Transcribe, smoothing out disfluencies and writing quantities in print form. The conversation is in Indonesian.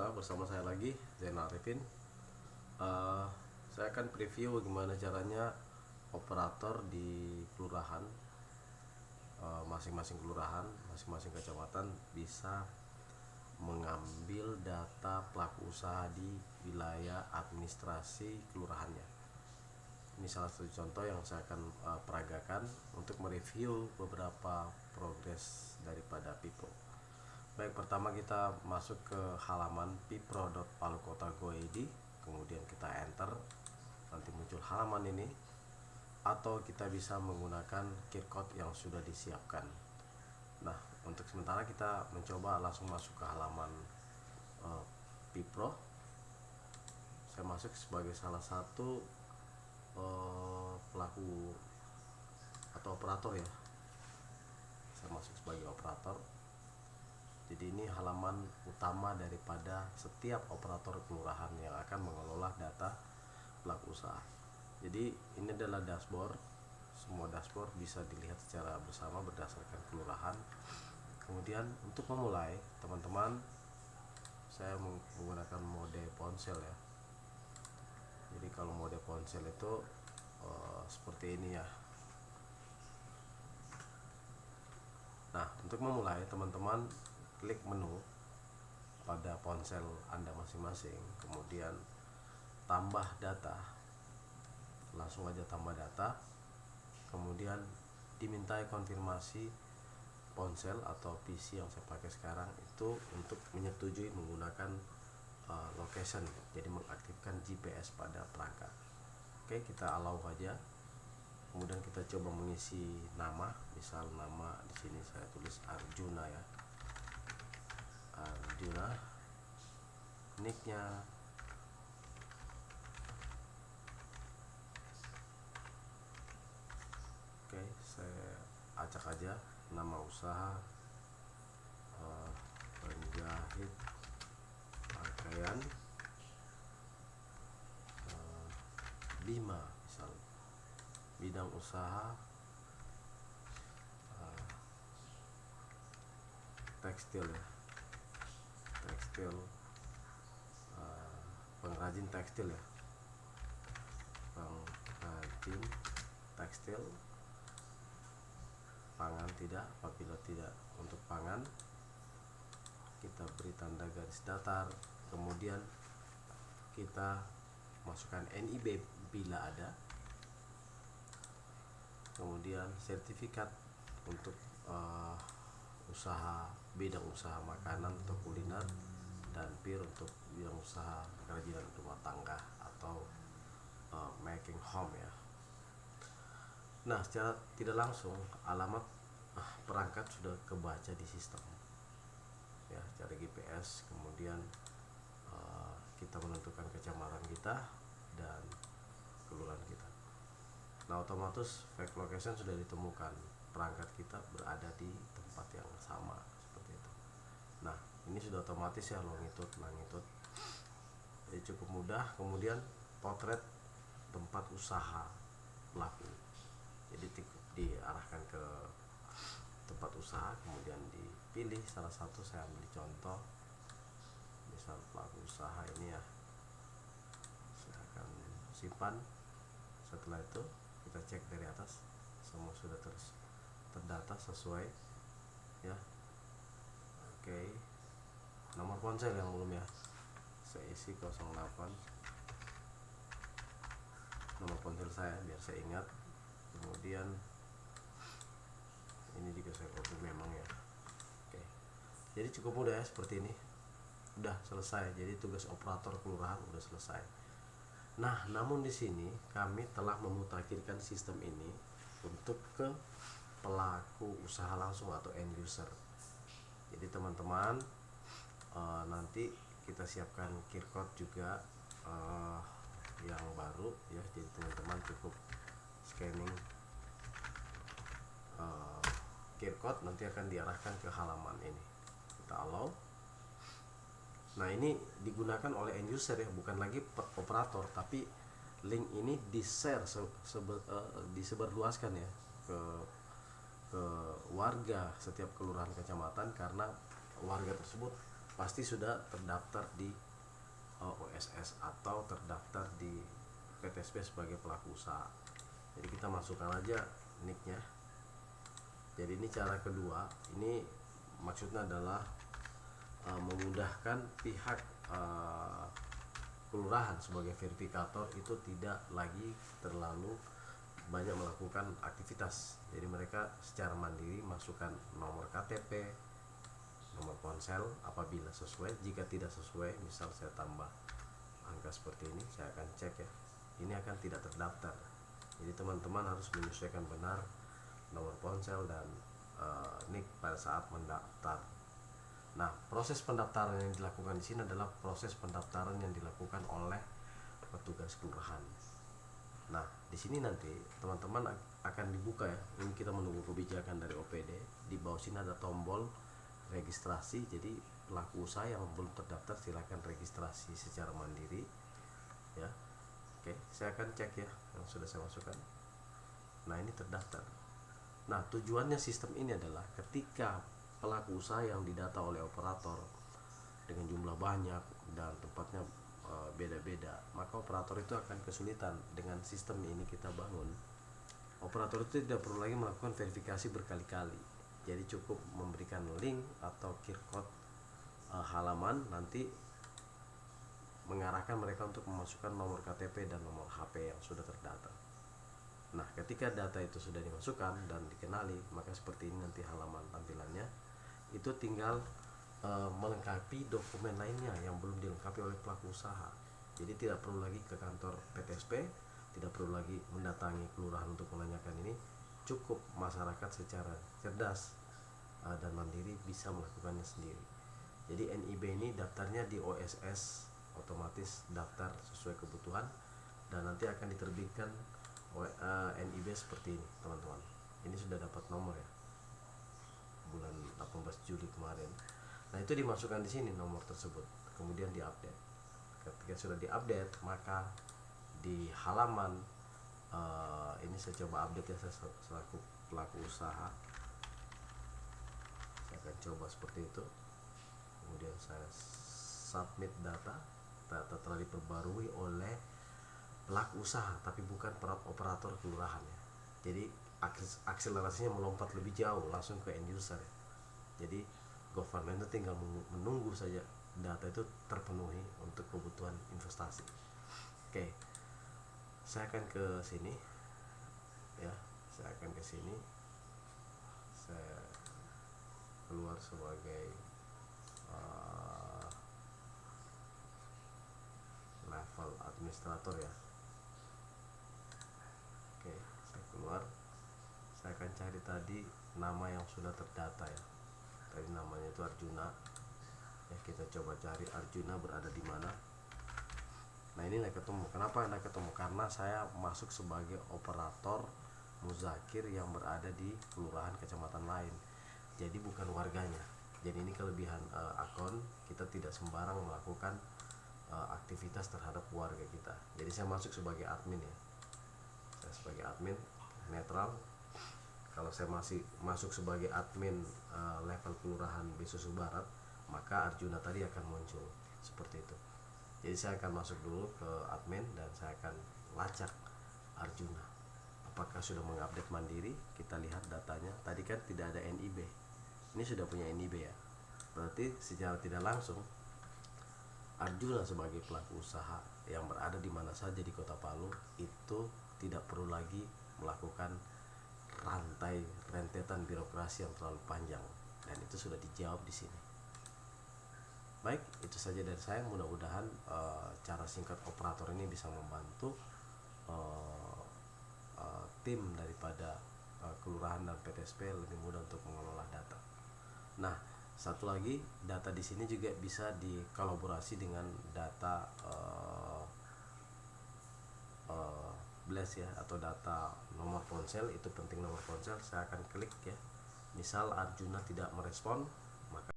jumpa bersama saya lagi, Zainal Arifin. Saya akan preview gimana caranya operator di kelurahan, masing-masing kelurahan, masing-masing kecamatan bisa mengambil data pelaku usaha di wilayah administrasi kelurahannya. Ini salah satu contoh yang saya akan peragakan untuk mereview beberapa progres daripada Pipro. Baik, pertama kita masuk ke halaman pipro.palukota.go.id, kemudian kita enter, nanti muncul halaman ini, atau kita bisa menggunakan QR code yang sudah disiapkan. Nah, untuk sementara kita mencoba langsung masuk ke halaman Pipro. Saya masuk sebagai salah satu pelaku atau operator ya. Saya masuk sebagai operator. Jadi ini halaman utama daripada setiap operator kelurahan yang akan mengelola data pelaku usaha. Jadi ini adalah dashboard. Semua dashboard bisa dilihat secara bersama berdasarkan kelurahan. Kemudian untuk memulai, teman-teman, saya menggunakan mode ponsel ya. Jadi kalau mode ponsel itu seperti ini ya. Nah, untuk memulai, teman-teman klik menu pada ponsel Anda masing-masing, kemudian tambah data, langsung aja tambah data, kemudian dimintai konfirmasi ponsel atau PC yang saya pakai sekarang itu untuk menyetujui menggunakan location, jadi mengaktifkan GPS pada perangkat. Oke, kita allow aja. Kemudian kita coba mengisi nama, misal nama di sini saya tulis Arjuna ya. Arjuna, nicknya oke, saya acak aja nama usaha penjahit pakaian Bima, misal bidang usaha tekstil ya, tekstil, pengrajin tekstil ya, pengrajin tekstil. Pangan tidak, apabila tidak untuk pangan kita beri tanda garis datar, kemudian kita masukkan NIB bila ada, kemudian sertifikat untuk usaha, bidang usaha makanan atau kuliner, dan PIR untuk bidang usaha kerajinan rumah tangga atau making home ya. Nah, secara tidak langsung alamat perangkat sudah kebaca di sistem ya, secara GPS. Kemudian kita menentukan kecamatan kita dan kelurahan kita. Nah, otomatis fake location sudah ditemukan, perangkat kita berada di tempat yang sama seperti itu. Nah, ini sudah otomatis ya, longitude. Jadi cukup mudah. Kemudian potret tempat usaha pelaku, jadi diarahkan ke tempat usaha, kemudian dipilih salah satu. Saya ambil contoh, misal pelaku usaha ini ya, saya akan simpan. Setelah itu kita cek dari atas, semua sudah terdata sesuai ya. Oke, nomor ponsel yang belum ya, saya isi 08, nomor ponsel saya biar saya ingat. Kemudian ini juga saya copy memang ya. Oke, jadi cukup mudah ya, seperti ini. Udah selesai, jadi tugas operator kelurahan udah selesai. Nah, namun di sini kami telah memutakhirkan sistem ini untuk ke pelaku usaha langsung atau end user. Jadi teman-teman, nanti kita siapkan QR code juga yang baru ya. Jadi teman-teman cukup scanning QR code, nanti akan diarahkan ke halaman ini. Kita allow. Nah, ini digunakan oleh end user ya, bukan lagi operator, tapi link ini di-share, disebarluaskan ya ke warga setiap kelurahan kecamatan, karena warga tersebut pasti sudah terdaftar di OSS atau terdaftar di PTSP sebagai pelaku usaha. Jadi kita masukkan aja nicknya. Jadi ini cara kedua, ini maksudnya adalah memudahkan pihak kelurahan sebagai verifikator itu tidak lagi terlalu banyak melakukan aktivitas. Jadi mereka secara mandiri masukkan nomor KTP, nomor ponsel apabila sesuai. Jika tidak sesuai, misal saya tambah angka seperti ini, saya akan cek ya, ini akan tidak terdaftar. Jadi teman-teman harus menyesuaikan benar nomor ponsel dan NIK pada saat mendaftar. Nah, proses pendaftaran yang dilakukan di sini adalah proses pendaftaran yang dilakukan oleh petugas kelurahan. Nah, di sini nanti teman-teman akan dibuka ya. Ini kita menunggu kebijakan dari OPD. Di bawah sini ada tombol registrasi. Jadi pelaku usaha yang belum terdaftar silakan registrasi secara mandiri. Ya, oke, saya akan cek ya yang sudah saya masukkan. Nah, ini terdaftar. Nah, tujuannya sistem ini adalah ketika pelaku usaha yang didata oleh operator dengan jumlah banyak dan tempatnya beda-beda, maka operator itu akan kesulitan. Dengan sistem ini kita bangun, operator itu tidak perlu lagi melakukan verifikasi berkali-kali. Jadi cukup memberikan link atau QR code halaman, nanti mengarahkan mereka untuk memasukkan nomor KTP dan nomor HP yang sudah terdata. Nah, ketika data itu sudah dimasukkan dan dikenali, maka seperti ini nanti halaman tampilannya. Itu tinggal melengkapi dokumen lainnya yang belum dilengkapi oleh pelaku usaha. Jadi tidak perlu lagi ke kantor PTSP, tidak perlu lagi mendatangi kelurahan untuk menanyakan ini. Cukup masyarakat secara cerdas dan mandiri bisa melakukannya sendiri. Jadi NIB ini daftarnya di OSS, otomatis daftar sesuai kebutuhan, dan nanti akan diterbitkan NIB seperti ini teman-teman. Ini sudah dapat nomor ya, bulan 18 Juli kemarin. Nah, itu dimasukkan di sini nomor tersebut, kemudian diupdate. Ketika sudah diupdate, maka di halaman ini saya coba update ya, saya selaku pelaku usaha. Saya akan coba seperti itu. Kemudian saya submit data telah diperbarui oleh pelaku usaha, tapi bukan operator kelurahan ya. Jadi akselerasinya melompat lebih jauh langsung ke end user ya. Jadi government itu tinggal menunggu saja data itu terpenuhi untuk kebutuhan investasi. Oke, saya akan ke sini ya, saya akan ke sini. Saya keluar sebagai level administrator ya. Oke, saya keluar. Saya akan cari tadi nama yang sudah terdata ya. Tadi namanya itu Arjuna. Ya, kita coba cari Arjuna berada di mana. Nah, ini tidak ketemu. Kenapa tidak ketemu? Karena saya masuk sebagai operator muzakir yang berada di kelurahan kecamatan lain. Jadi bukan warganya. Jadi ini kelebihan akun, kita tidak sembarang melakukan aktivitas terhadap warga kita. Jadi saya masuk sebagai admin ya. Saya sebagai admin netral. Kalau saya masih masuk sebagai admin level kelurahan Besusu Barat, maka Arjuna tadi akan muncul seperti itu. Jadi saya akan masuk dulu ke admin dan saya akan lacak Arjuna. Apakah sudah mengupdate mandiri? Kita lihat datanya. Tadi kan tidak ada NIB. Ini sudah punya NIB ya. Berarti secara tidak langsung Arjuna sebagai pelaku usaha yang berada di mana saja di Kota Palu itu tidak perlu lagi melakukan rantai rentetan birokrasi yang terlalu panjang, dan itu sudah dijawab di sini. Baik, itu saja dari saya. Mudah-mudahan cara singkat operator ini bisa membantu tim daripada kelurahan dan PTSP lebih mudah untuk mengelola data. Nah, satu lagi, data di sini juga bisa dikolaborasi dengan data BLES ya, atau data nomor ponsel. Itu penting nomor ponsel. Saya akan klik ya. Misal Arjuna tidak merespon,